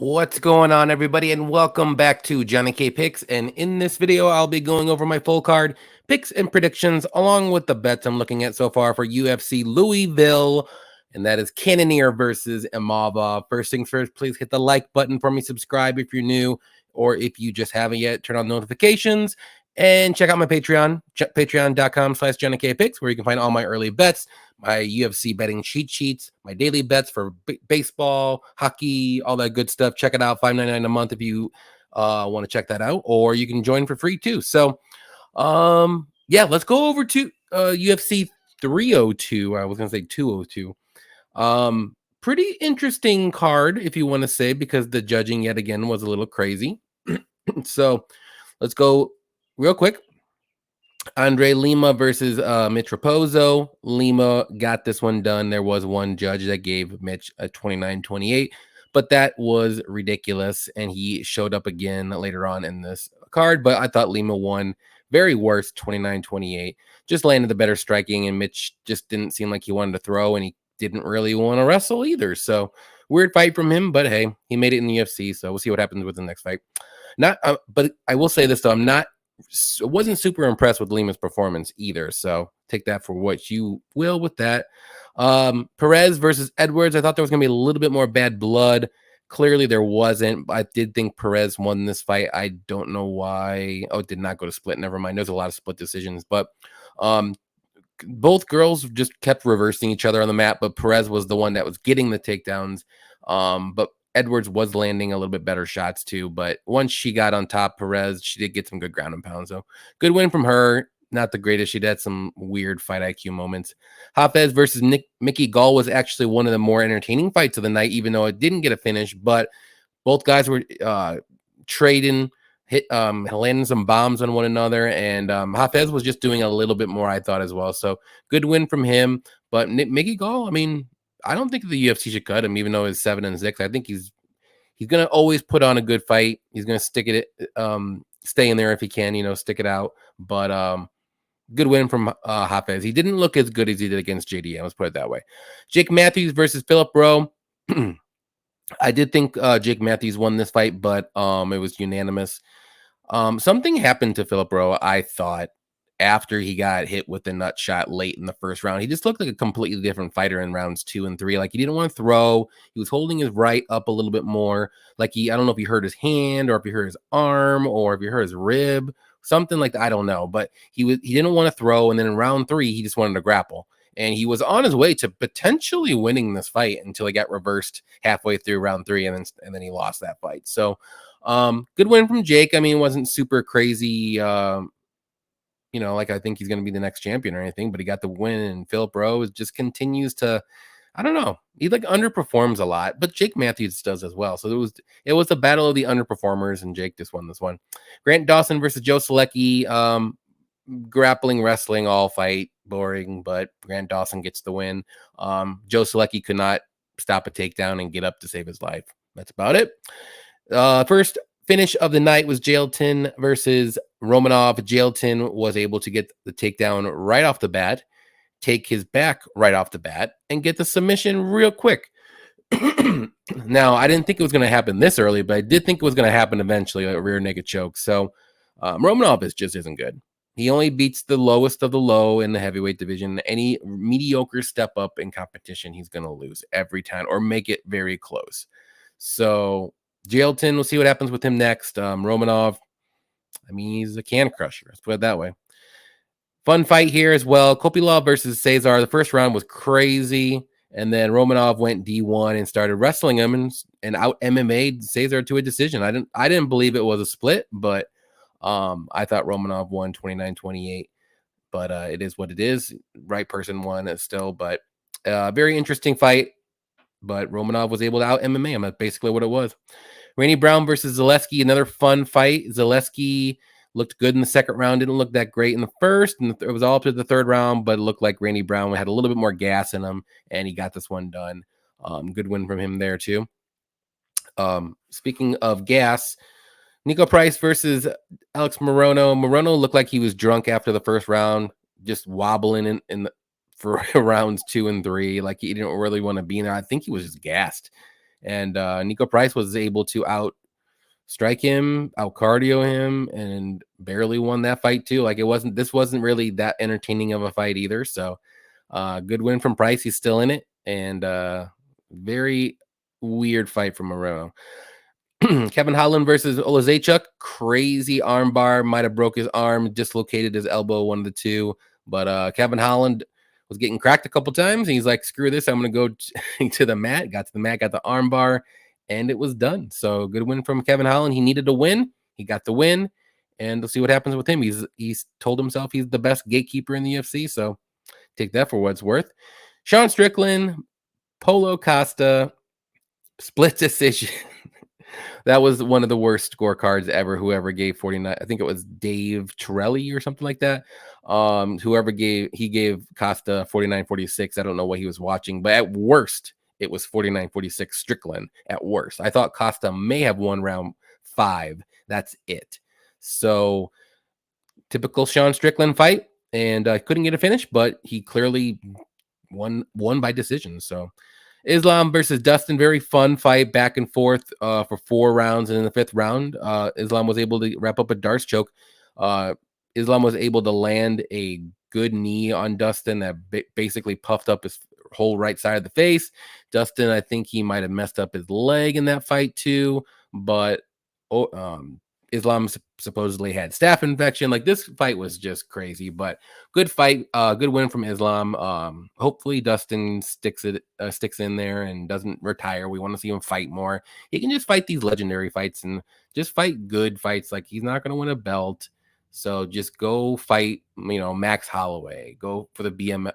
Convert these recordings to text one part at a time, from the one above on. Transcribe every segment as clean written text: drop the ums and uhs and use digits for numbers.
What's going on, everybody, and welcome back to Johnny K Picks. And in this video, I'll be going over my full card picks and predictions, along with the bets I'm looking at so far for UFC Louisville, and that is Cannonier versus Imavov. First things first, please hit the like button for me, subscribe if you're new, or if you just haven't yet, turn on notifications, and check out my Patreon, patreon.com/JohnnyKpicks, where you can find all my early bets, my UFC betting cheat sheets, my daily bets for baseball, hockey, all that good stuff. Check it out, $5.99 a month if you want to check that out, or you can join for free too. So, yeah, let's go over to UFC 302. I was going to say 202. Pretty interesting card, if you want to say, because the judging yet again was a little crazy. So, let's go real quick. Andre Lima versus Mitch Raposo. Lima got this one done. There was one judge that gave Mitch a 29-28, but that was ridiculous, and he showed up again later on in this card, but I thought Lima won. Very worse, 29-28. Just landed the better striking, and Mitch just didn't seem like he wanted to throw, and he didn't really want to wrestle either. So weird fight from him, but hey, he made it in the UFC, so we'll see what happens with the next fight. But I will say this, though. Wasn't super impressed with Lima's performance either, so take that for what you will with that. Perez versus Edwards. I thought there was going to be a little bit more bad blood. Clearly there wasn't. I did think Perez won this fight. I don't know why. Oh, it did not go to split. Never mind. There's a lot of split decisions, but both girls just kept reversing each other on the mat, but Perez was the one that was getting the takedowns. But Edwards was landing a little bit better shots too, but once she got on top, Perez, she did get some good ground and pound. So good win from her. Not the greatest. She'd had some weird fight IQ moments. Hafez versus Mickey Gall was actually one of the more entertaining fights of the night, even though it didn't get a finish. But both guys were trading, landing some bombs on one another, and Hafez was just doing a little bit more, I thought, as well. So good win from him. But Mickey Gall, I mean, I don't think the UFC should cut him, even though he's 7-6. I think he's gonna always put on a good fight. He's gonna stick it, stay in there if he can, stick it out. But good win from Hafez. He didn't look as good as he did against JDM. Let's put it that way. Jake Matthews versus Philip Rowe. I did think Jake Matthews won this fight, but it was unanimous. Something happened to Philip Rowe, I thought, after he got hit with the nut shot late in the first round. He just looked like a completely different fighter in rounds 2 and 3. Like, he didn't want to throw. He was holding his right up a little bit more. Like, I don't know if he hurt his hand or if he hurt his arm or if he hurt his rib, something like that. I don't know, but he didn't want to throw. And then in round 3, he just wanted to grapple. And he was on his way to potentially winning this fight until he got reversed halfway through round 3, and then he lost that fight. So good win from Jake. I mean, it wasn't super crazy, like I think he's going to be the next champion or anything, but he got the win, and Philip Rowe just continues to, I don't know, he like underperforms a lot, but Jake Matthews does as well. So it was a battle of the underperformers, and Jake just won this one. Grant Dawson versus Joe Solecki, grappling, wrestling, all fight, boring, but Grant Dawson gets the win. Joe Solecki could not stop a takedown and get up to save his life. That's about it. First finish of the night was Jailton versus Romanov. Jailton was able to get the takedown right off the bat, take his back right off the bat, and get the submission real quick. Now, I didn't think it was going to happen this early, but I did think it was going to happen eventually, a rear naked choke. So Romanov just isn't good. He only beats the lowest of the low in the heavyweight division. Any mediocre step up in competition, he's going to lose every time or make it very close. So Jailton, we'll see what happens with him next. Romanov, I mean, he's a can crusher. Let's put it that way. Fun fight here as well. Kopylov versus Cesar. The first round was crazy, and then Romanov went D1 and started wrestling him and out MMA'd Cesar to a decision. I didn't believe it was a split, but I thought Romanov won 29-28. But it is what it is. Right person won still, but very interesting fight. But Romanov was able to out MMA him. That's basically what it was. Rainey Brown versus Zaleski, another fun fight. Zaleski looked good in the second round. Didn't look that great in the first. And it was all up to the third round, but it looked like Rainey Brown had a little bit more gas in him, and he got this one done. Good win from him there, too. Speaking of gas, Nico Price versus Alex Morono. Morono looked like he was drunk after the first round, just wobbling for rounds 2 and 3. Like, he didn't really want to be in there. I think he was just gassed. And Nico Price was able to strike him, out cardio him, and barely won that fight too. Like this wasn't really that entertaining of a fight either. So good win from Price. He's still in it, and very weird fight from Moura. Kevin Holland versus Olazechuk. Crazy armbar. Might have broke his arm, dislocated his elbow, one of the two. But Kevin Holland was getting cracked a couple times. And he's like, screw this. I'm going to go to the mat. Got to the mat, got the armbar, and it was done. So good win from Kevin Holland. He needed a win. He got the win. And we'll see what happens with him. He's told himself he's the best gatekeeper in the UFC. So take that for what it's worth. Sean Strickland, Paulo Costa, split decision. That was one of the worst scorecards ever. Whoever gave 49, I think it was Dave Torelli or something like that. Whoever gave Costa 49-46. I don't know what he was watching, but at worst, it was 49-46 Strickland at worst. I thought Costa may have won round 5. That's it. So typical Sean Strickland fight, and couldn't get a finish, but he clearly won by decision. So Islam versus Dustin, very fun fight, back and forth for 4 rounds, and in the 5th round, Islam was able to wrap up a Darce choke. Islam was able to land a good knee on Dustin that basically puffed up his whole right side of the face. Dustin, I think he might have messed up his leg in that fight too, but Islam supposedly had staph infection. Like, this fight was just crazy, but good fight. Good win from Islam. Hopefully Dustin sticks in there and doesn't retire. We want to see him fight more. He can just fight these legendary fights and just fight good fights. Like, he's not going to win a belt. So just go fight, Max Holloway. Go for the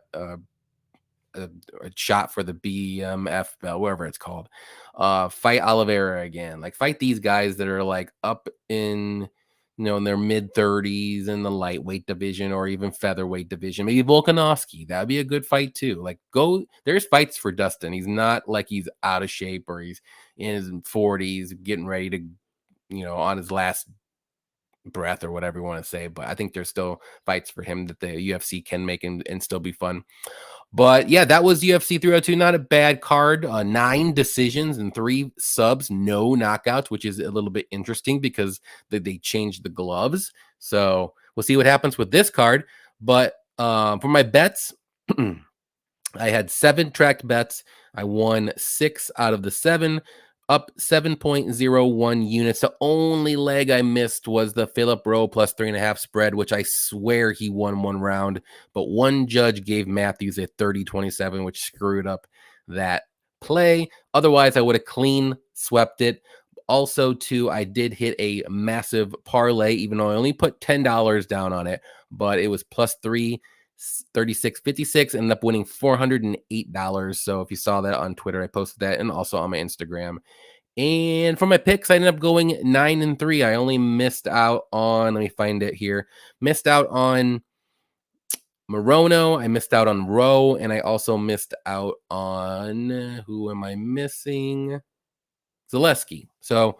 a shot for the BMF belt, whatever it's called. Fight Oliveira again. Like, fight these guys that are like up in in their mid 30s in the lightweight division or even featherweight division. Maybe Volkanovski. That'd be a good fight too. Like, there's fights for Dustin. He's not like he's out of shape or he's in his 40s getting ready to, on his last breath or whatever you want to say. But I think there's still fights for him that the UFC can make and still be fun. But yeah, that was UFC 302. Not a bad card. 9 decisions and 3 subs, no knockouts, which is a little bit interesting because they changed the gloves. So we'll see what happens with this card. But for my bets, I had 7 tracked bets. I won 6 out of the 7, up 7.01 units. The only leg I missed was the Philip Rowe plus 3.5 spread, which I swear he won 1 round, but one judge gave Matthews a 30-27, which screwed up that play. Otherwise, I would have clean swept it. Also, too, I did hit a massive parlay, even though I only put $10 down on it, but it was plus 36.56, ended up winning $408. So if you saw that on Twitter, I posted that, and also on my Instagram. And for my picks, I ended up going 9-3. I only missed out on, let me find it here, missed out on Morono, I missed out on Rowe, and I also missed out on, who am I missing? Zaleski. So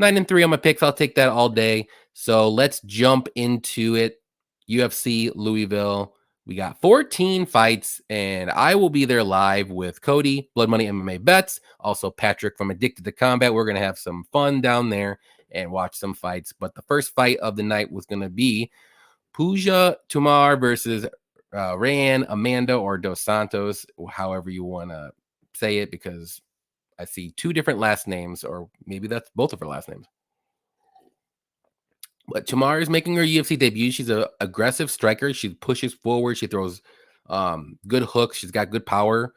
9-3 on my picks. I'll take that all day. So let's jump into it. UFC Louisville. We got 14 fights, and I will be there live with Cody, Blood Money MMA Bets, also Patrick from Addicted to Combat. We're going to have some fun down there and watch some fights. But the first fight of the night was going to be Puja Tomar versus Rayan Amanda or Dos Santos, however you want to say it, because I see 2 different last names, or maybe that's both of her last names. But Tomar is making her UFC debut. She's an aggressive striker. She pushes forward. She throws good hooks. She's got good power.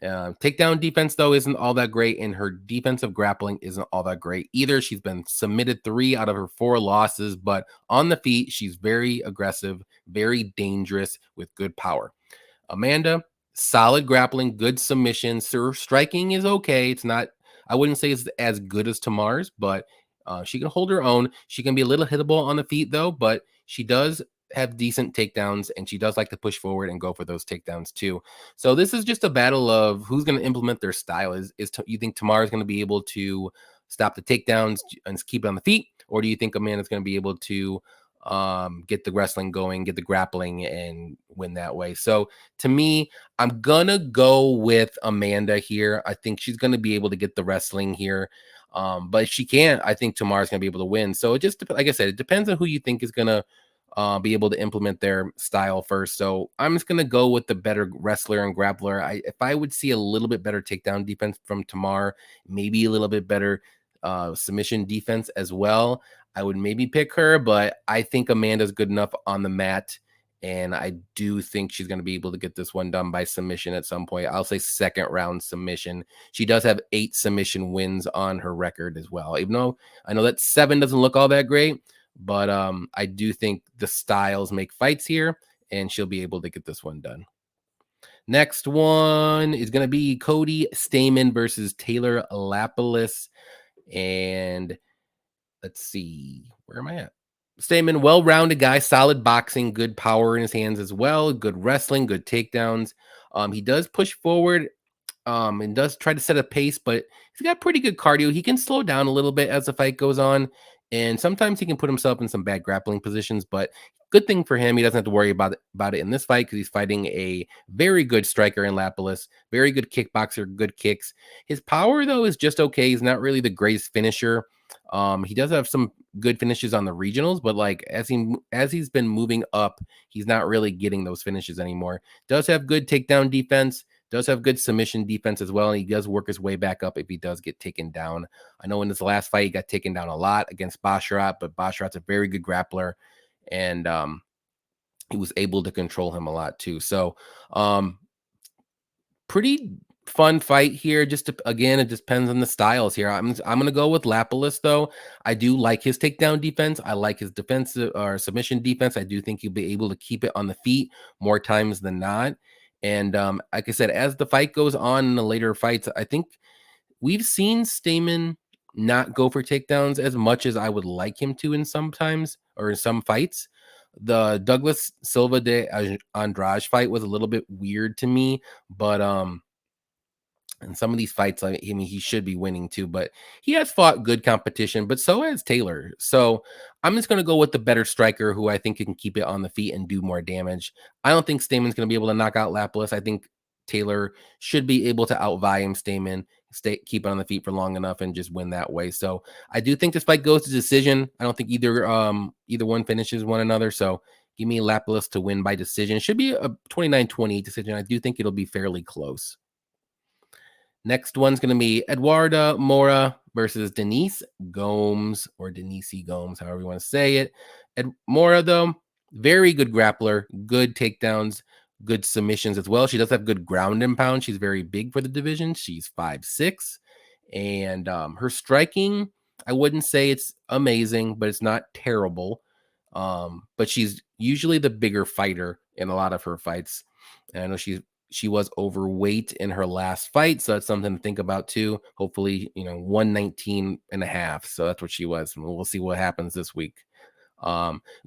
Takedown defense, though, isn't all that great, and her defensive grappling isn't all that great either. She's been submitted 3 out of her 4 losses, but on the feet, she's very aggressive, very dangerous with good power. Amanda, solid grappling, good submissions. Her striking is okay. It's not, I wouldn't say it's as good as Tamar's, but she can hold her own. She can be a little hittable on the feet, though, but she does have decent takedowns, and she does like to push forward and go for those takedowns too. So this is just a battle of who's going to implement their style. You think Tamar is going to be able to stop the takedowns and keep it on the feet, or do you think Amanda's going to be able to get the wrestling going, get the grappling, and win that way. So to me, I'm gonna go with Amanda here. I think she's gonna be able to get the wrestling here. But if she can't, I think Tomar's gonna be able to win. So it just, like I said, it depends on who you think is gonna be able to implement their style first. So I'm just gonna go with the better wrestler and grappler. If I would see a little bit better takedown defense from Tomar, maybe a little bit better submission defense as well, I would maybe pick her. But I think Amanda's good enough on the mat, and I do think she's going to be able to get this one done by submission at some point. I'll say second round submission. She does have 8 submission wins on her record as well, even though I know that 7 doesn't look all that great. But I do think the styles make fights here, and she'll be able to get this one done. Next one is going to be Cody Stamann versus Taylor Lapilus. And let's see, where am I at? Stamann, well-rounded guy, solid boxing, good power in his hands as well, good wrestling, good takedowns. He does push forward and does try to set a pace, but he's got pretty good cardio. He can slow down a little bit as the fight goes on, and sometimes he can put himself in some bad grappling positions, but good thing for him, he doesn't have to worry about it in this fight because he's fighting a very good striker in Lapilus, very good kickboxer, good kicks. His power, though, is just okay. He's not really the greatest finisher. He does have some good finishes on the regionals, but like as he's been moving up, he's not really getting those finishes anymore. Does have good takedown defense, does have good submission defense as well, and he does work his way back up if he does get taken down. I know in his last fight he got taken down a lot against Basharat, but Basharat's a very good grappler, and he was able to control him a lot too. So pretty fun fight here. Just again, it depends on the styles here. I'm gonna go with Lapilus though. I do like his takedown defense. I like his defensive or submission defense. I do think he'll be able to keep it on the feet more times than not. And like I said, as the fight goes on in the later fights, I think we've seen Stamann not go for takedowns as much as I would like him to in sometimes or in some fights. The Douglas Silva de Andrade fight was a little bit weird to me, but in some of these fights, I mean, he should be winning too, but he has fought good competition, but so has Taylor. So I'm just going to go with the better striker who I think can keep it on the feet and do more damage. I don't think Stamann's going to be able to knock out Lapilus. I think Taylor should be able to outvie him, Stamann, keep it on the feet for long enough and just win that way. So I do think this fight goes to decision. I don't think either one finishes one another. So give me Lapilus to win by decision. It should be a 29-28 decision. I do think it'll be fairly close. Next one's going to be Eduarda Moura versus Denise Gomes, or Denise Gomes, however you want to say it. Moura, though, very good grappler, good takedowns, good submissions as well. She does have good ground and pound. She's very big for the division. She's 5'6", and her striking, I wouldn't say it's amazing, but it's not terrible. But she's usually the bigger fighter in a lot of her fights. And I know she was overweight in her last fight, so that's something to think about too. Hopefully, 119 and a half. So that's what she was. And we'll see what happens this week.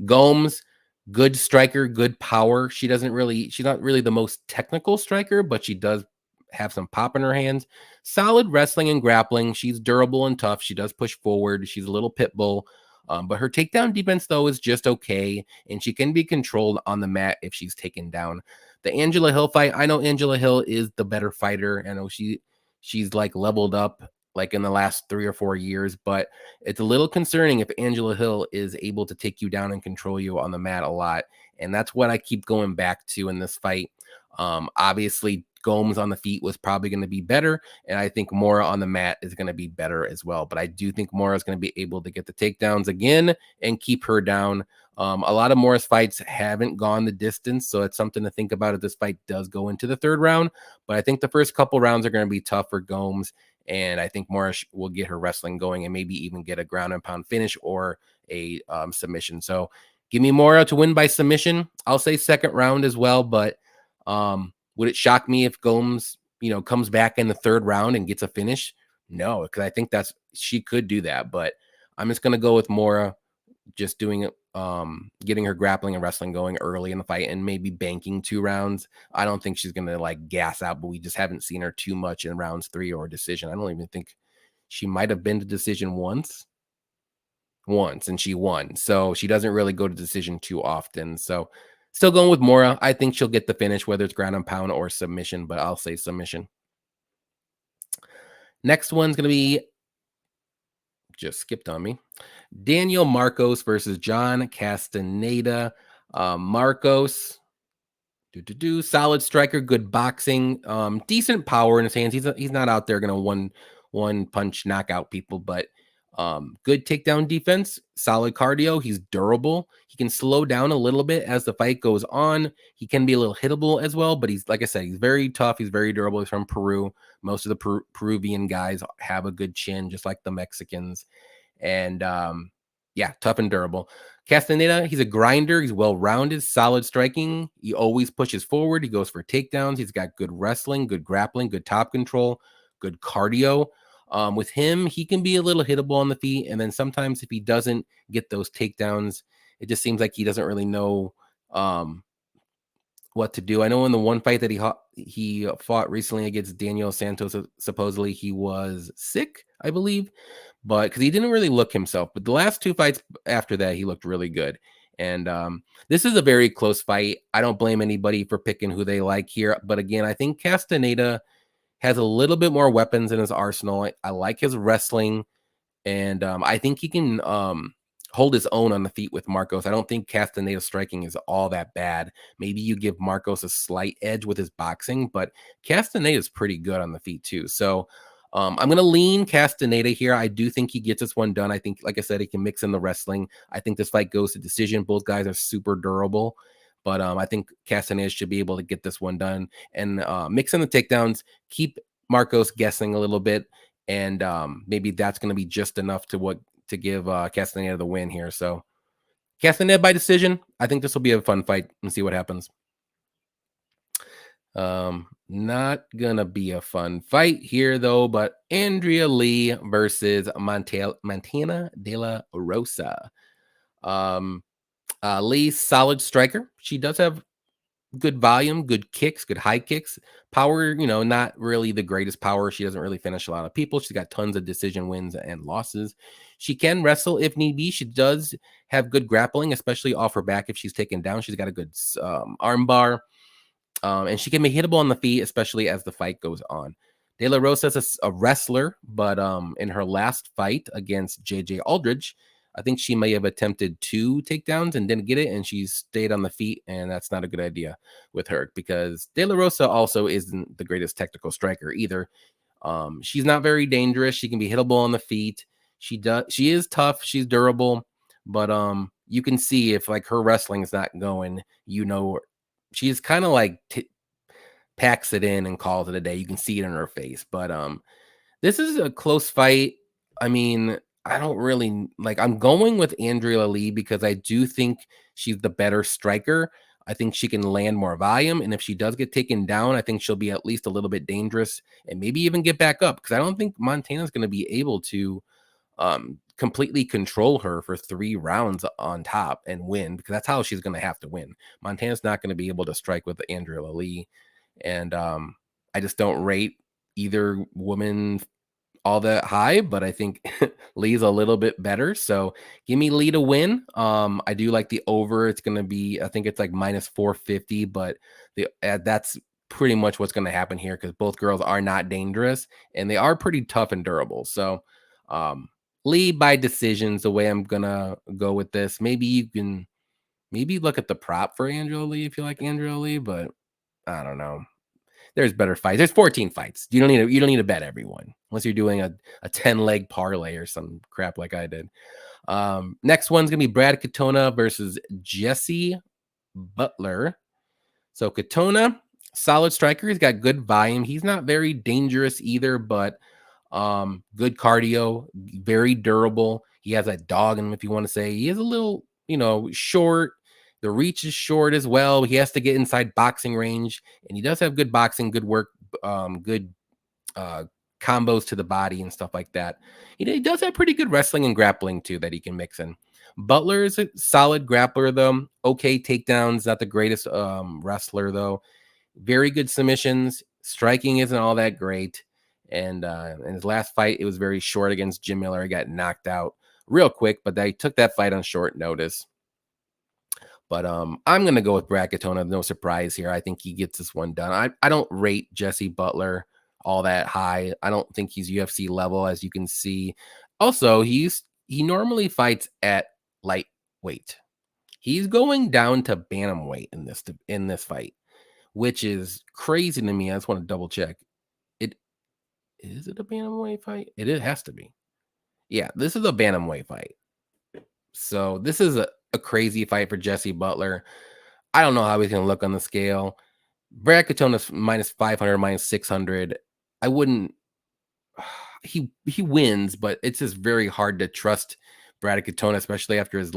Gomes, good striker, good power. She's not really the most technical striker, but she does have some pop in her hands. Solid wrestling and grappling. She's durable and tough. She does push forward. She's a little pit bull. But her takedown defense, though, is just okay, and she can be controlled on the mat if she's taken down. The Angela Hill fight, I know Angela Hill is the better fighter. I know she's like leveled up like in the last 3 or 4 years, but it's a little concerning if Angela Hill is able to take you down and control you on the mat a lot. And that's what I keep going back to in this fight. Obviously, Gomes on the feet was probably going to be better, and I think Moura on the mat is going to be better as well. But I do think Moura is going to be able to get the takedowns again and keep her down. A lot of Moura's fights haven't gone the distance, so it's something to think about if this fight does go into the third round. But I think the first couple rounds are going to be tough for Gomes, and I think Moura will get her wrestling going and maybe even get a ground and pound finish or a submission. So give me Moura to win by submission. I'll say second round as well, but would it shock me if Gomes, comes back in the third round and gets a finish? No, because I think she could do that. But I'm just going to go with Moura, just doing it, getting her grappling and wrestling going early in the fight and maybe banking 2 rounds. I don't think she's going to like gas out, but we just haven't seen her too much in rounds 3 or decision. I don't even think she might have been to decision once. once and she won. So she doesn't really go to decision too often. So still going with Moura. I think she'll get the finish, whether it's ground and pound or submission, but I'll say submission. Next one's going to be, just skipped on me, Daniel Marcos versus John Castaneda. Marcos, solid striker, good boxing, decent power in his hands. He's not out there gonna one punch knockout people, but good takedown defense, solid cardio. He's durable. He can slow down a little bit as the fight goes on. He can be a little hittable as well, but he's, like I said, he's very tough. He's very durable. He's from Peru. Most of the Peruvian guys have a good chin, just like the Mexicans. And yeah, tough and durable. Castaneda, he's a grinder. He's well-rounded, solid striking. He always pushes forward. He goes for takedowns. He's got good wrestling, good grappling, good top control, good cardio. With him, he can be a little hittable on the feet. And then sometimes if he doesn't get those takedowns, it just seems like he doesn't really know what to do. I know in the one fight that he fought recently against Daniel Santos, supposedly he was sick, I believe, but because he didn't really look himself. But the last two fights after that, he looked really good. And this is a very close fight. I don't blame anybody for picking who they like here. But again, I think Castaneda has a little bit more weapons in his arsenal. I like his wrestling, and I think he can hold his own on the feet with Marcos. I don't think Castaneda's striking is all that bad. Maybe you give Marcos a slight edge with his boxing, but Castaneda is pretty good on the feet too. So I'm going to lean Castaneda here. I do think he gets this one done. I think, like I said, he can mix in the wrestling. I think this fight goes to decision. Both guys are super durable, but I think Castaneda should be able to get this one done and mix in the takedowns, keep Marcos guessing a little bit, and maybe that's going to be just enough to give Castaneda the win here. So Castaneda by decision. I think this will be a fun fight and see what happens. Not gonna be a fun fight here though, but Andrea Lee versus Montana de la Rosa. Lee's solid striker. She does have good volume, good kicks, good high kicks. Power, not really the greatest power. She doesn't really finish a lot of people. She's got tons of decision wins and losses. She can wrestle if need be. She does have good grappling, especially off her back if she's taken down. She's got a good arm bar. And she can be hittable on the feet, especially as the fight goes on. De La Rosa is a wrestler, but in her last fight against JJ Aldridge, I think she may have attempted 2 takedowns and didn't get it, and she stayed on the feet, and that's not a good idea with her because De La Rosa also isn't the greatest technical striker either. She's not very dangerous. She can be hittable on the feet. She is tough. She's durable, but you can see if like her wrestling is not going, she's kind of like packs it in and calls it a day. You can see it in her face, but this is a close fight. I mean, I don't really I'm going with Andrea Lee because I do think she's the better striker. I think she can land more volume. And if she does get taken down, I think she'll be at least a little bit dangerous and maybe even get back up because I don't think Montana's going to be able to completely control her for 3 rounds on top and win because that's how she's going to have to win. Montana's not going to be able to strike with Andrea Lee. And I just don't rate either woman all that high, but I think Lee's a little bit better. So give me Lee to win. I do like the over. It's going to be, I think it's like minus 450, but that's pretty much what's going to happen here because both girls are not dangerous and they are pretty tough and durable. So Lee by decisions, the way I'm going to go with this. Maybe you can look at the prop for Andrea Lee if you like Andrea Lee, but I don't know. There's better fights. There's 14 fights. You don't need to bet everyone unless you're doing a 10-leg parlay or some crap like I did. Next one's gonna be Brad Katona versus Jesse Butler. So Katona, solid striker. He's got good volume. He's not very dangerous either, but good cardio, very durable. He has that dog in him, if you want to say. He is a little, short. The reach is short as well. He has to get inside boxing range, and he does have good boxing, good work, good combos to the body and stuff like that. He does have pretty good wrestling and grappling too that he can mix in. Butler is a solid grappler though. Okay takedowns, not the greatest wrestler though. Very good submissions. Striking isn't all that great. And in his last fight, it was very short against Jim Miller. He got knocked out real quick, but they took that fight on short notice. But I'm gonna go with Brad Katona. No surprise here. I think he gets this one done. I don't rate Jesse Butler all that high. I don't think he's UFC level, as you can see. Also, he normally fights at lightweight. He's going down to bantamweight in this fight, which is crazy to me. I just want to double check. Is it a bantamweight fight? It has to be. Yeah, this is a bantamweight fight. So this is a crazy fight for Jesse Butler. I don't know how he's going to look on the scale. Brad Katona's minus 500, minus 600. I wouldn't. He wins, but it's just very hard to trust Brad Katona, especially after his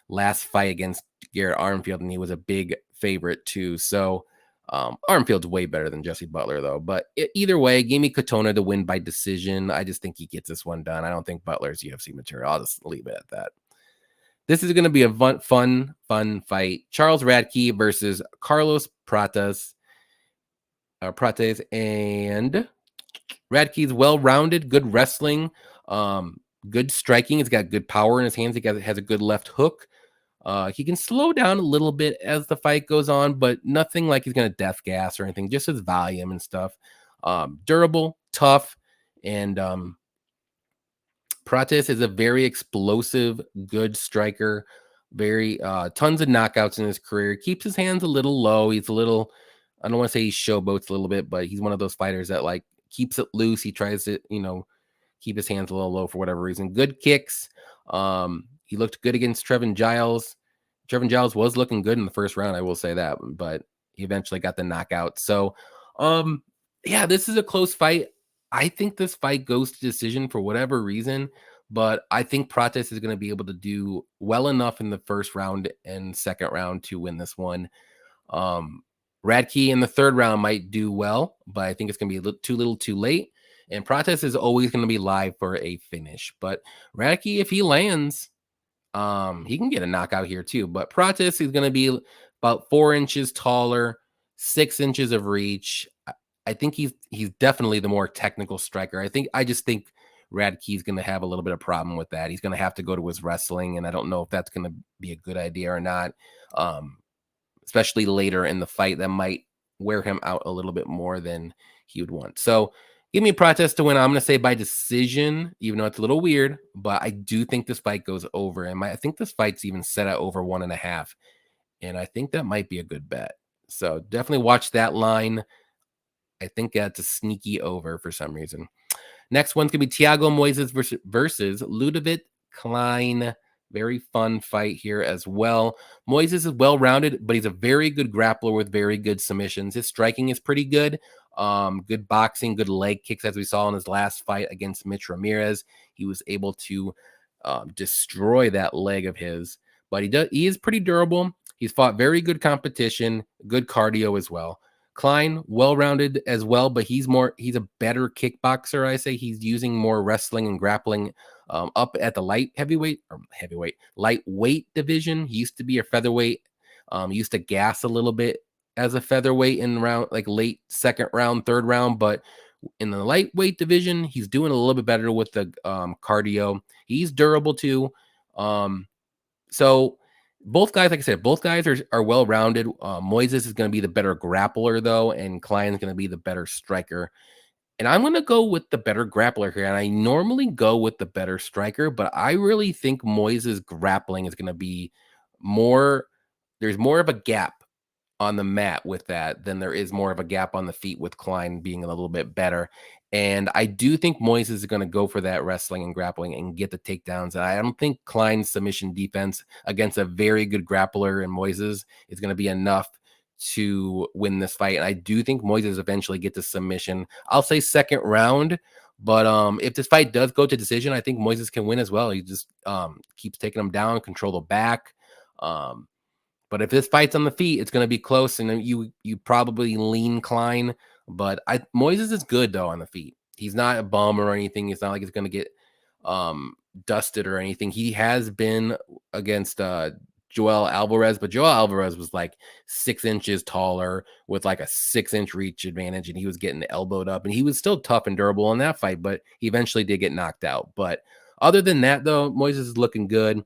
last fight against Garrett Armfield, and he was a big favorite too. So Armfield's way better than Jesse Butler, though. But either way, give me Katona to win by decision. I just think he gets this one done. I don't think Butler's UFC material. I'll just leave it at that. This is going to be a fun fight. Charles Radtke versus Carlos Prates. Prates, and Radtke's well-rounded, good wrestling, good striking. He's got good power in his hands. He has a good left hook. He can slow down a little bit as the fight goes on, but nothing like he's going to death gas or anything, just his volume and stuff. Durable, tough, and Prates is a very explosive, good striker. Very tons of knockouts in his career. Keeps his hands a little low. He's a little, I don't want to say he showboats a little bit, but he's one of those fighters that like keeps it loose. He tries to, keep his hands a little low for whatever reason. Good kicks. He looked good against Trevin Giles. Trevin Giles was looking good in the first round, I will say that, but he eventually got the knockout. So, yeah, this is a close fight. I think this fight goes to decision for whatever reason, but I think Prates is going to be able to do well enough in the first round and second round to win this one. Radtke in the third round might do well, but I think it's going to be too little too late. And Prates is always going to be live for a finish. But Radtke, if he lands, he can get a knockout here too. But Prates is going to be about 4 inches taller, 6 inches of reach. I think he's definitely the more technical striker. I just think Radtke is going to have a little bit of problem with that. He's going to have to go to his wrestling, and I don't know if that's going to be a good idea or not. Especially later in the fight, that might wear him out a little bit more than he would want. So give me Prates to win. I'm going to say by decision, even though it's a little weird, but I do think this fight goes over. And I think this fight's even set at over 1.5. And I think that might be a good bet. So definitely watch that line. I think that's a sneaky over for some reason. Next one's going to be Thiago Moises versus Ludovic Klein. Very fun fight here as well. Moises is well-rounded, but he's a very good grappler with very good submissions. His striking is pretty good. Good boxing, good leg kicks, as we saw in his last fight against Mitch Ramirez. He was able to destroy that leg of his. But he is pretty durable. He's fought very good competition, good cardio as well. Klein, well-rounded as well, but he's a better kickboxer, I say. He's using more wrestling and grappling up at the lightweight division. He used to be a featherweight. He used to gas a little bit as a featherweight in round, like late second round, third round, but in the lightweight division, he's doing a little bit better with the cardio. He's durable too. So both guys, like I said, both guys are well-rounded. Moises is going to be the better grappler, though, and Klein is going to be the better striker. And I'm going to go with the better grappler here. And I normally go with the better striker, but I really think Moises' grappling is going to be there's more of a gap on the mat with that than there is more of a gap on the feet with Klein being a little bit better. And I do think Moises is going to go for that wrestling and grappling and get the takedowns. And I don't think Klein's submission defense against a very good grappler in Moises is going to be enough to win this fight. And I do think Moises eventually gets a submission. I'll say second round, but if this fight does go to decision, I think Moises can win as well. He just keeps taking him down, control the back. But if this fight's on the feet, it's going to be close, and you probably lean Klein. But Moises is good, though, on the feet. He's not a bum or anything. It's not like he's going to get dusted or anything. He has been against Joel Alvarez, but Joel Alvarez was like 6 inches taller with like a 6-inch reach advantage, and he was getting elbowed up, and he was still tough and durable in that fight, but he eventually did get knocked out. But Other than that, though, Moises is looking good.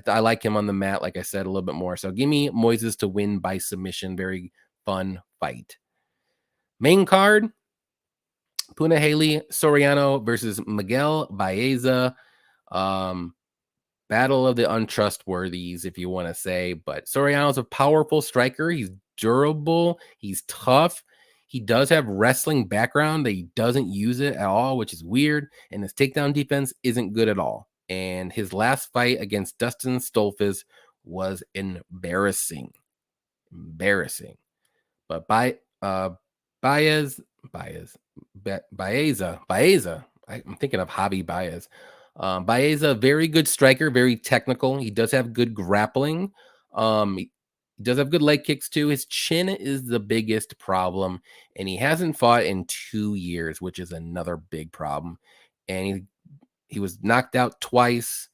I like him on the mat, like I said, a little bit more. So give me Moises to win by submission. Very fun fight. Main card, Punahele Soriano versus Miguel Baeza. Um, Battle of the untrustworthies, if you want to say. But Soriano's a powerful striker. He's durable. He's tough. He does have wrestling background. That he doesn't use it at all, which is weird. And his takedown defense isn't good at all. And his last fight against Dustin Stoltzfus was embarrassing. Embarrassing. But Baez, Baeza. I'm thinking of Javi Baez. Baeza, very good striker, very technical. He does have good grappling. He does have good leg kicks too. His chin is the biggest problem, and he hasn't fought in 2 years, which is another big problem. And he was knocked out twice.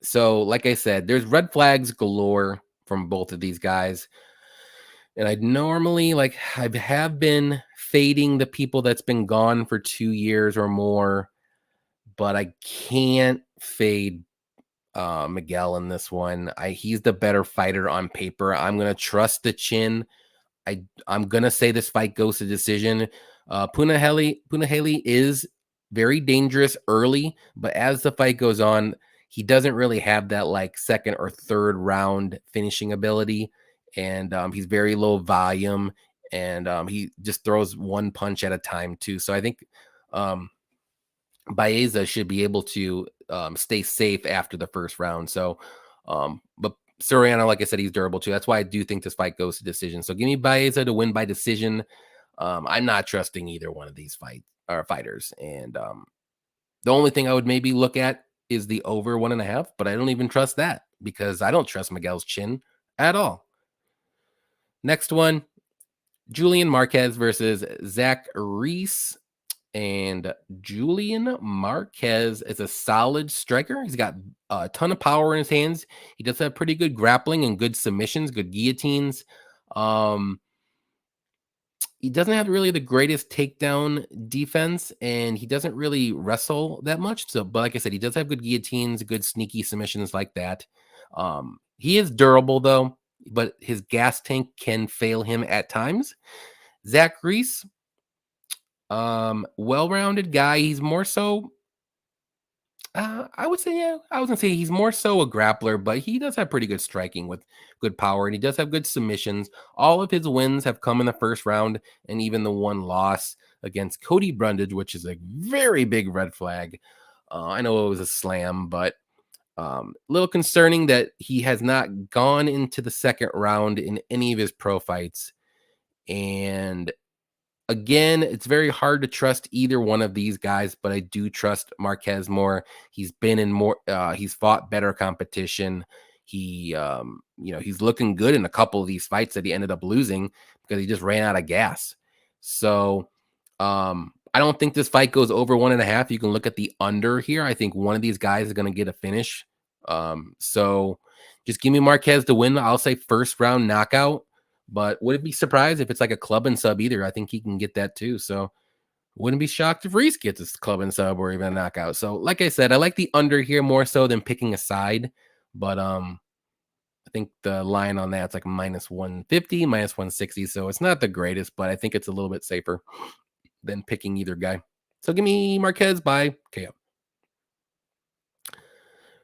So, like I said, there's red flags galore from both of these guys. And I'd normally I have been fading the people that's been gone for 2 years or more, but I can't fade Miguel in this one. He's the better fighter on paper. I'm gonna trust the chin. I'm gonna say this fight goes to decision. Punahele is very dangerous early, but as the fight goes on, he doesn't really have that second or third round finishing ability, and he's very low volume, and he just throws one punch at a time too. So I think Baeza should be able to stay safe after the first round. So, but Soriano, like I said, he's durable too. That's why I do think this fight goes to decision. So give me Baeza to win by decision. I'm not trusting either one of these fighters. And the only thing I would maybe look at is the over 1.5, but I don't even trust that because I don't trust Miguel's chin at all. Next one, Julian Marquez versus Zach Reese. And Julian Marquez is a solid striker. He's got a ton of power in his hands. He does have pretty good grappling and good submissions, good guillotines. He doesn't have really the greatest takedown defense, and he doesn't really wrestle that much. So, but like I said, he does have good guillotines, good sneaky submissions like that. He is durable though, but his gas tank can fail him at times. Zach Reese, well-rounded guy. He's more so I was gonna say he's more so a grappler, but he does have pretty good striking with good power, and he does have good submissions. All of his wins have come in the first round, and even the one loss against Cody Brundage, which is a very big red flag. I know it was a slam, but a little concerning that he has not gone into the second round in any of his pro fights. And again, it's very hard to trust either one of these guys, but I do trust Marquez more. He's been in more, he's fought better competition. He, he's looking good in a couple of these fights that he ended up losing because he just ran out of gas. So, I don't think this fight goes over 1.5. You can look at the under here. I think one of these guys is going to get a finish. So just give me Marquez to win. I'll say first round knockout. But wouldn't be surprised if it's like a club and sub either. I think he can get that too. So wouldn't be shocked if Reese gets his club and sub or even a knockout. So like I said, I like the under here more so than picking a side. But I think the line on that's like minus 150, minus 160. So it's not the greatest, but I think it's a little bit safer than picking either guy. So give me Marquez by KO.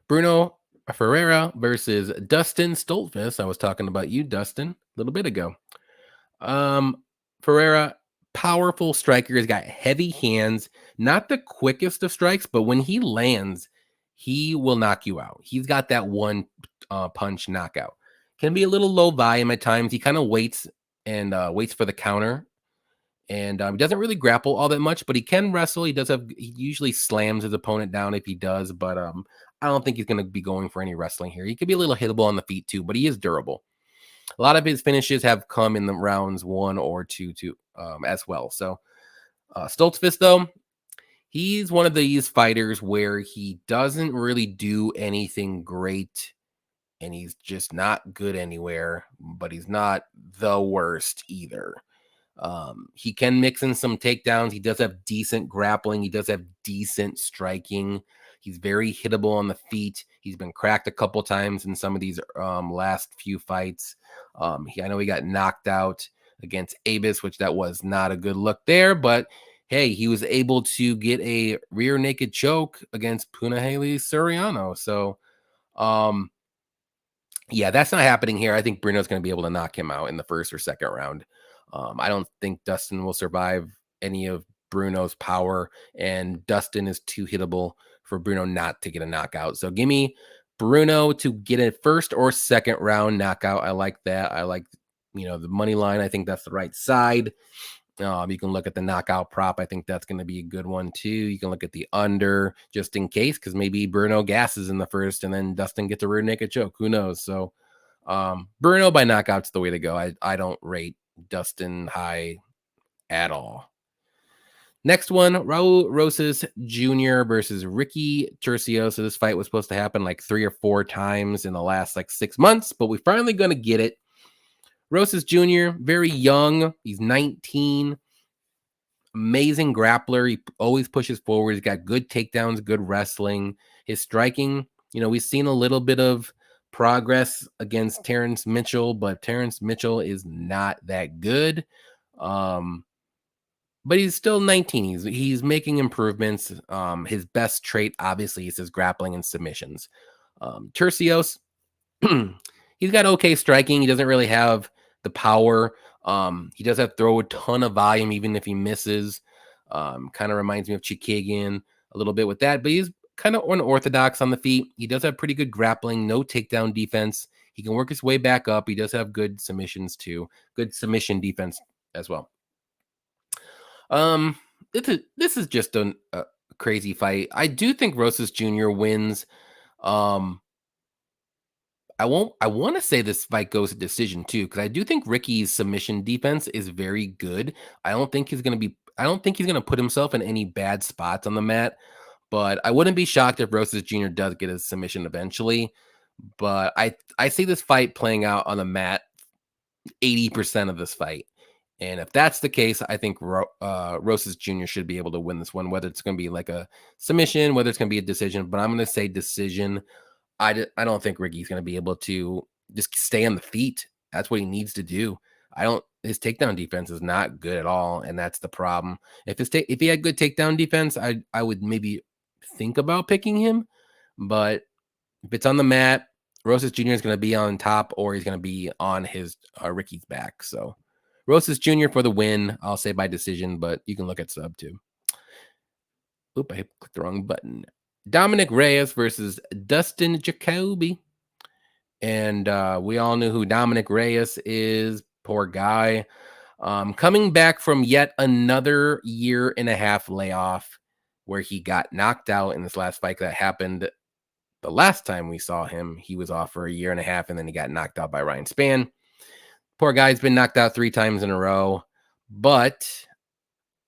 Bruno Ferreira versus Dustin Stoltzfus. I was talking about you, Dustin, a little bit ago. Ferreira, powerful striker. He's got heavy hands, not the quickest of strikes, but when he lands, he will knock you out. He's got that one punch knockout. Can be a little low volume at times. He kind of waits and waits for the counter. And he doesn't really grapple all that much, but he can wrestle. He usually slams his opponent down if he does, but I don't think he's going to be going for any wrestling here. He could be a little hittable on the feet too, but he is durable. A lot of his finishes have come in the rounds 1 or 2 too, as well. So Stoltzfus, though, he's one of these fighters where he doesn't really do anything great, and he's just not good anywhere, but he's not the worst either. He can mix in some takedowns. He does have decent grappling. He does have decent striking. He's very hittable on the feet. He's been cracked a couple times in some of these last few fights. I know he got knocked out against Abis, which that was not a good look there, but hey, he was able to get a rear naked choke against Punahele Soriano. So, yeah, that's not happening here. I think Bruno's going to be able to knock him out in the first or second round. I don't think Dustin will survive any of Bruno's power, and Dustin is too hittable for Bruno not to get a knockout. So give me Bruno to get a first or second round knockout. I like that. I like, the money line. I think that's the right side. You can look at the knockout prop. I think that's going to be a good one too. You can look at the under just in case, because maybe Bruno gasses in the first and then Dustin gets a rear naked choke. Who knows? So Bruno by knockout's the way to go. I don't rate Dustin high at all. Next one, Raul Rosas Jr. versus Ricky Turcios. So this fight was supposed to happen like 3 or 4 times in the last like 6 months, but we're finally going to get it. Rosas Jr., very young. He's 19. Amazing grappler. He always pushes forward. He's got good takedowns, good wrestling. His striking, we've seen a little bit of progress against Terrence Mitchell, but Terrence Mitchell is not that good. But he's still 19. He's making improvements. His best trait, obviously, is his grappling and submissions. Turcios, he's got okay striking. He doesn't really have the power. He does have to throw a ton of volume, even if he misses. Kind of reminds me of Chikagian a little bit with that, but he's kind of unorthodox on the feet. He does have pretty good grappling, no takedown defense. He can work his way back up. He does have good submissions too, good submission defense as well. This is just a crazy fight. I do think Rosas Jr. wins. I want to say this fight goes to decision too, because I do think Ricky's submission defense is very good. I don't think he's going to put himself in any bad spots on the mat, but I wouldn't be shocked if Rosas Jr. does get his submission eventually. But I see this fight playing out on the mat 80% of this fight. And if that's the case, I think Rosas Jr. should be able to win this one, whether it's going to be like a submission, whether it's going to be a decision. But I'm going to say decision. I don't think Ricky's going to be able to just stay on the feet. That's what he needs to do. His takedown defense is not good at all, and that's the problem. If he had good takedown defense, I would maybe think about picking him. But if it's on the mat, Rosas Jr. is going to be on top, or he's going to be on his Ricky's back. So Rosas Jr. for the win. I'll say by decision, but you can look at sub too. Oop, I clicked the wrong button. Dominic Reyes versus Dustin Jacoby. And we all knew who Dominic Reyes is. Poor guy. Coming back from yet another 1.5 year layoff where he got knocked out in this last fight that happened the last time we saw him. He was off for 1.5 years, and then he got knocked out by Ryan Spann. Poor guy's been knocked out 3 times in a row. But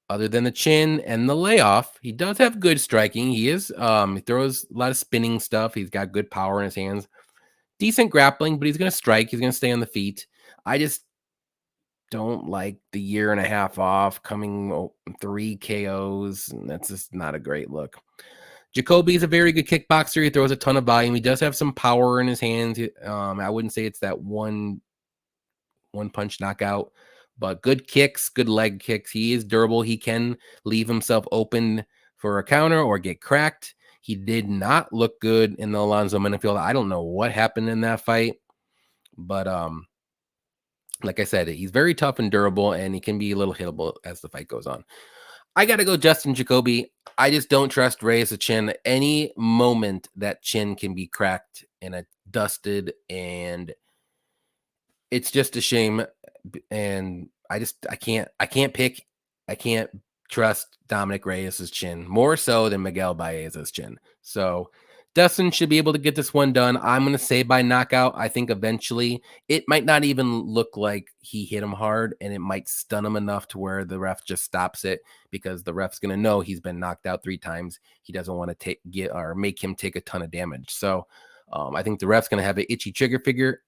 other than the chin and the layoff, he does have good striking. He throws a lot of spinning stuff. He's got good power in his hands. Decent grappling, but he's going to strike. He's going to stay on the feet. I just don't like the 1.5 years off, coming 3 KOs. That's just not a great look. Jacoby is a very good kickboxer. He throws a ton of volume. He does have some power in his hands. I wouldn't say it's that one punch knockout, but good kicks, good leg kicks. He is durable. He can leave himself open for a counter or get cracked. He did not look good in the Alonzo Menifield. I don't know what happened in that fight, but like I said, he's very tough and durable, and he can be a little hittable as the fight goes on. I got to go Justin Jacoby. I just don't trust Reyes' chin. Any moment that chin can be cracked and dusted, and it's just a shame. And I can't trust Dominic Reyes' chin more so than Miguel Baeza's chin. So Dustin should be able to get this one done. I'm going to say by knockout. I think eventually it might not even look like he hit him hard, and it might stun him enough to where the ref just stops it, because the ref's going to know he's been knocked out 3 times. He doesn't want to make him take a ton of damage. So I think the ref's going to have an itchy trigger finger,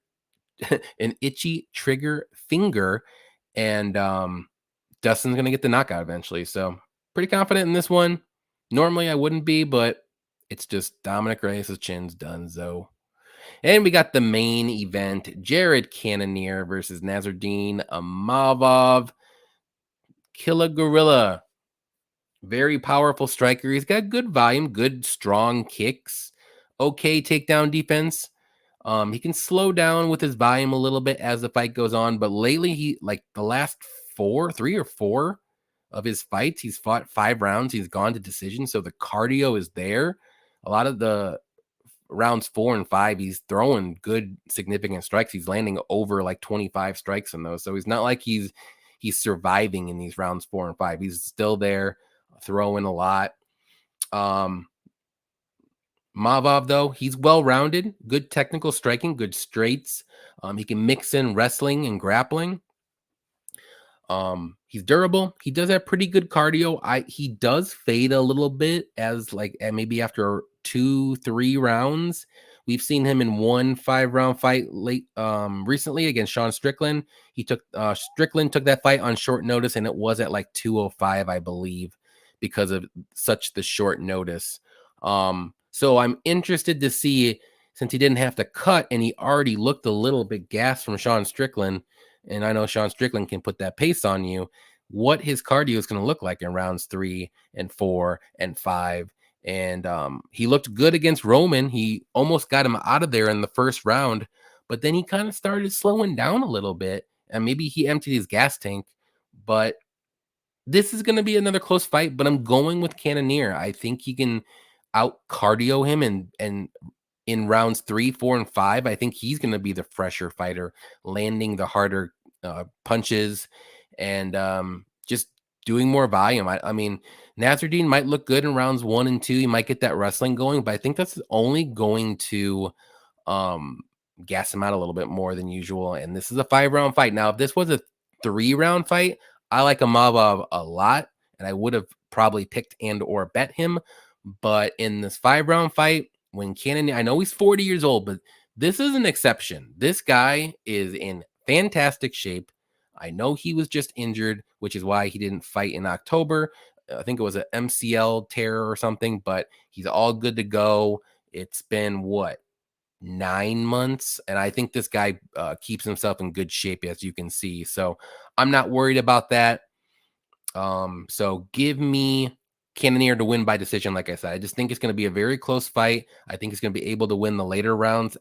and Dustin's going to get the knockout eventually. So pretty confident in this one. Normally I wouldn't be, but It's just Dominic Reyes' chin's done, so. And we got the main event, Jared Cannonier versus Nasruddin Imavov. Killer Gorilla. Very powerful striker. He's got good volume, good strong kicks, okay takedown defense. He can slow down with his volume a little bit as the fight goes on, but lately he like the last 3 or 4 of his fights, he's fought 5 rounds, he's gone to decision, so the cardio is there. A lot of the rounds 4 and 5, he's throwing good significant strikes. He's landing over like 25 strikes in those. So he's not like he's surviving in these rounds 4 and 5. He's still there throwing a lot. Mavov, though, he's well-rounded, good technical striking, good straights. He can mix in wrestling and grappling. He's durable. He does have pretty good cardio. He does fade a little bit as like maybe after 2-3 rounds. We've seen him in 1 5-round fight late recently against Sean Strickland. He took Strickland took that fight on short notice, and it was at like 205, I believe, because of such the short notice. So I'm interested to see, since he didn't have to cut and he already looked a little bit gassed from Sean Strickland, and I know Sean Strickland can put that pace on you, what his cardio is going to look like in rounds 3 and 4 and 5. And he looked good against Roman. He almost got him out of there in the first round, but then he kind of started slowing down a little bit, and maybe he emptied his gas tank. But this is going to be another close fight, but I'm going with Cannonier. I think he can out cardio him, and in rounds 3, 4, and 5, I think he's going to be the fresher fighter, landing the harder punches and just doing more volume. I mean, Nasruddin might look good in rounds 1 and 2. He might get that wrestling going, but I think that's only going to gas him out a little bit more than usual. And this is a 5-round fight. Now, if this was a 3-round fight, I like Imavov a lot, and I would have probably picked and or bet him. But in this 5-round fight, when Cannonier, I know he's 40 years old, but this is an exception. This guy is in fantastic shape. I know he was just injured, which is why he didn't fight in October. I think it was an MCL tear or something, but he's all good to go. It's been 9 months, and I think this guy keeps himself in good shape, as you can see. So I'm not worried about that. So give me Cannonier to win by decision. Like I said, I just think it's going to be a very close fight. I think he's going to be able to win the later rounds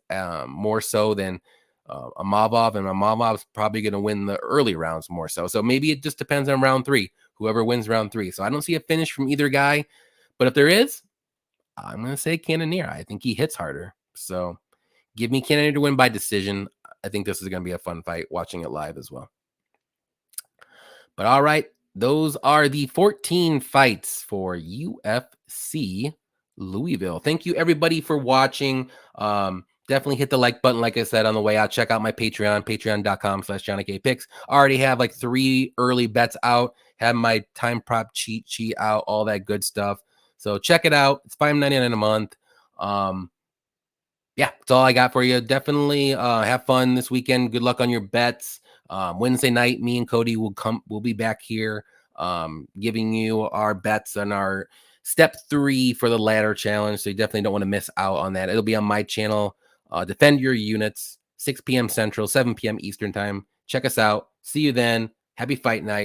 more so than Imavov, and Imavov's probably going to win the early rounds more so. So maybe it just depends on round 3, whoever wins round 3. So I don't see a finish from either guy, but if there is, I'm going to say Cannonier. I think he hits harder. So give me Cannonier to win by decision. I think this is going to be a fun fight watching it live as well. But all right, those are the 14 fights for UFC Louisville. Thank you, everybody, for watching. Definitely hit the like button, like I said, on the way out. Check out my Patreon, patreon.com/JohnnyKpicks. I already have like 3 early bets out. Have my time prop cheat sheet out, all that good stuff. So check it out. It's $5.99 a month. Yeah, that's all I got for you. Definitely have fun this weekend. Good luck on your bets. Wednesday night, me and Cody will be back here giving you our bets on our step 3 for the ladder challenge. So you definitely don't want to miss out on that. It'll be on my channel. Defend your units, 6 p.m. Central, 7 p.m. Eastern time. Check us out. See you then. Happy fight night.